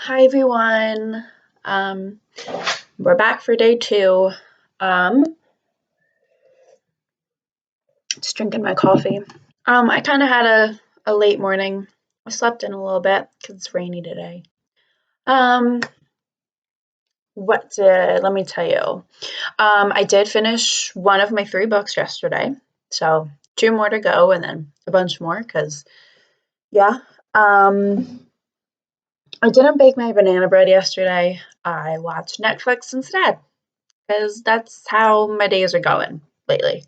Hi everyone. Um, we're back for day two. Um, just drinking my coffee. I kind of had a late morning. I slept in a little bit because it's rainy today. Um, let me tell you? I did finish one of my three books yesterday, so two more to go, and then a bunch more. Cause yeah. Um, I didn't bake my banana bread yesterday. I watched Netflix instead. Because that's how my days are going lately.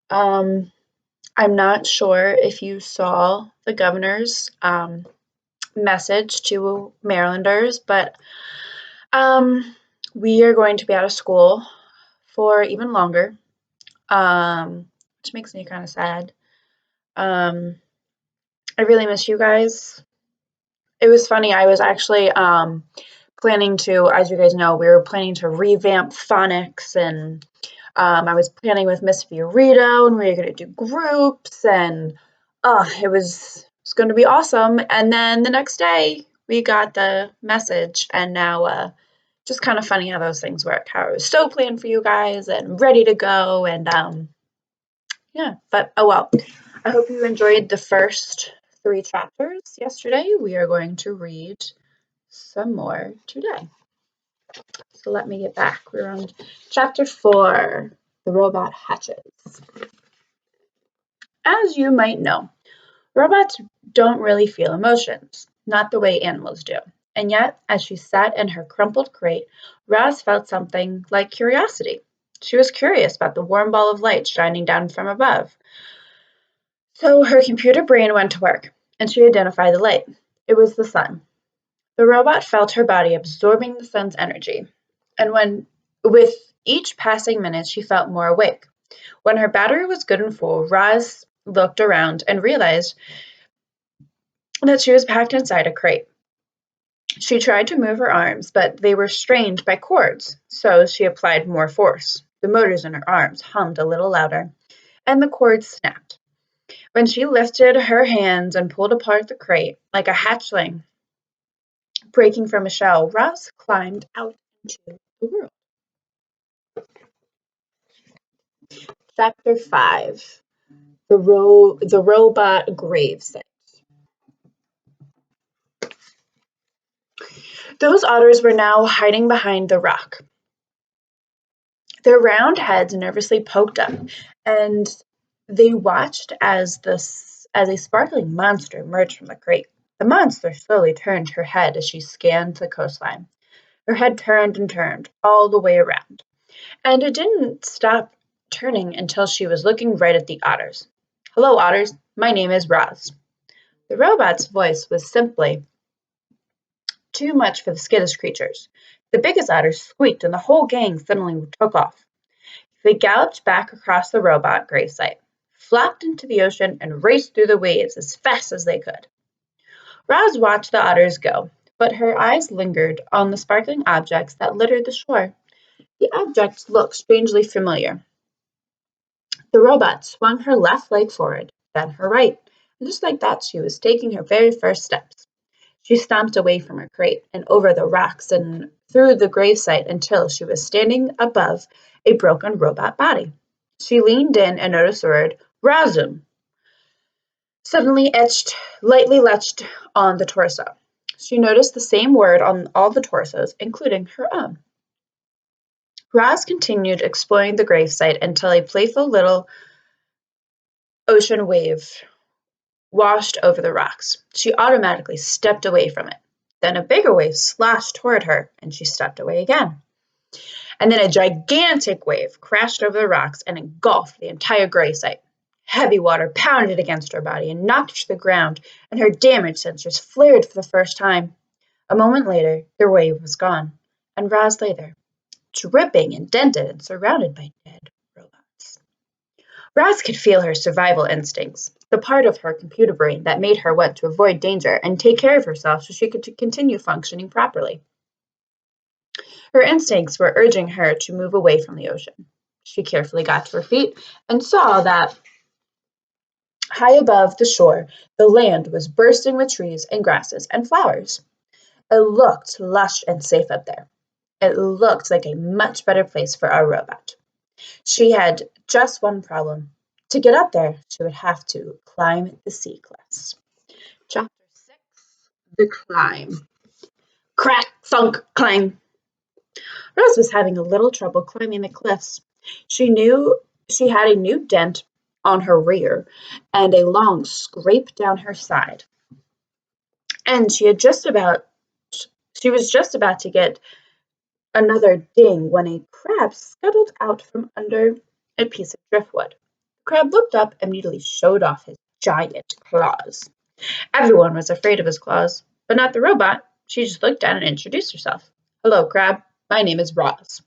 Um, I'm not sure if you saw the governor's message to Marylanders, but um, we are going to be out of school for even longer, which makes me kind of sad. Um, I really miss you guys. It was funny. I was actually planning to, as you guys know, we were planning to revamp phonics and I was planning with Miss Fiorito, and we were going to do groups, and it was going to be awesome. And then the next day, we got the message, and now just kind of funny how those things work. How I was so planned for you guys and ready to go, and yeah. But oh well. I hope you enjoyed the first three chapters yesterday. We are going to read some more today. So let me get back. We're on chapter 4, The Robot Hatches. As you might know, robots don't really feel emotions, not the way animals do. And yet, as she sat in her crumpled crate, Roz felt something like curiosity. She was curious about the warm ball of light shining down from above. So her computer brain went to work, and she identified the light. It was the sun. The robot felt her body absorbing the sun's energy, and with each passing minute, she felt more awake. When her battery was good and full, Roz looked around and realized that she was packed inside a crate. She tried to move her arms, but they were strained by cords, so she applied more force. The motors in her arms hummed a little louder, and the cords snapped. When she lifted her hands and pulled apart the crate, like a hatchling breaking from a shell, Roz climbed out into the world. Chapter 5, the Robot Gravesite. Those otters were now hiding behind the rock, their round heads nervously poked up, and they watched as a sparkling monster emerged from the crate. The monster slowly turned her head as she scanned the coastline. Her head turned and turned all the way around, and it didn't stop turning until she was looking right at the otters. "Hello, otters. My name is Roz." The robot's voice was simply too much for the skittish creatures. The biggest otters squeaked, and the whole gang suddenly took off. They galloped back across the robot gravesite, flopped into the ocean, and raced through the waves as fast as they could. Roz watched the otters go, but her eyes lingered on the sparkling objects that littered the shore. The objects looked strangely familiar. The robot swung her left leg forward, then her right, and just like that she was taking her very first steps. She stomped away from her crate and over the rocks and through the gravesite until she was standing above a broken robot body. She leaned in and noticed the word "Razum" suddenly lightly etched on the torso. She noticed the same word on all the torsos, including her own. Raz continued exploring the gravesite until a playful little ocean wave washed over the rocks. She automatically stepped away from it. Then a bigger wave slashed toward her, and she stepped away again. And then a gigantic wave crashed over the rocks and engulfed the entire gravesite. Heavy water pounded against her body and knocked her to the ground, and her damage sensors flared for the first time. A moment later, the wave was gone, and Roz lay there, dripping, indented, and surrounded by dead robots. Roz could feel her survival instincts, the part of her computer brain that made her want to avoid danger and take care of herself so she could continue functioning properly. Her instincts were urging her to move away from the ocean. She carefully got to her feet and saw that high above the shore, the land was bursting with trees and grasses and flowers. It looked lush and safe up there. It looked like a much better place for our robot. She had just one problem. To get up there, she would have to climb the sea cliffs. Chapter 6, The Climb. Crack, thunk, clang. Rose was having a little trouble climbing the cliffs. She knew she had a new dent on her rear and a long scrape down her side. And she was just about to get another ding when a crab scuttled out from under a piece of driftwood. The crab looked up and immediately showed off his giant claws. Everyone was afraid of his claws, but not the robot. She just looked down and introduced herself. Hello, crab. My name is Roz.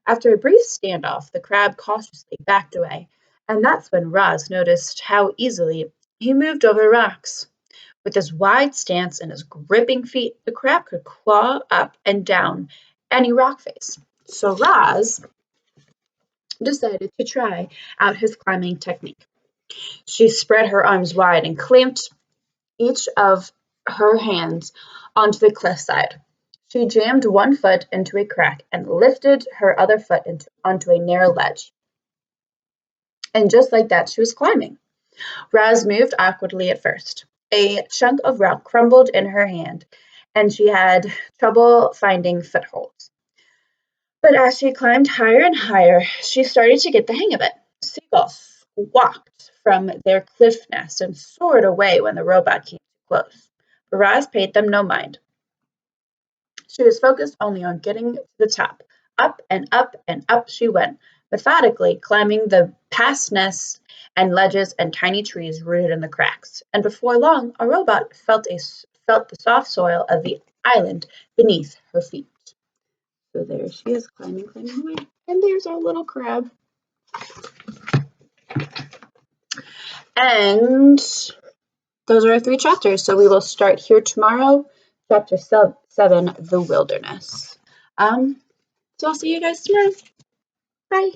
After a brief standoff, the crab cautiously backed away, and that's when Roz noticed how easily he moved over rocks. With his wide stance and his gripping feet, the crab could claw up and down any rock face. So Roz decided to try out his climbing technique. She spread her arms wide and clamped each of her hands onto the cliffside. She jammed one foot into a crack and lifted her other foot onto a narrow ledge. And just like that, she was climbing. Roz moved awkwardly at first. A chunk of rock crumbled in her hand, and she had trouble finding footholds. But as she climbed higher and higher, she started to get the hang of it. Seagulls squawked from their cliff nest and soared away when the robot came too close. But Roz paid them no mind. She was focused only on getting to the top. Up and up and up she went, methodically climbing the past nests and ledges and tiny trees rooted in the cracks. And before long, a robot felt the soft soil of the island beneath her feet. So there she is, climbing away. And there's our little crab. And those are our 3 chapters. So we will start here tomorrow, chapter 7, The Wilderness. So I'll see you guys tomorrow. Bye.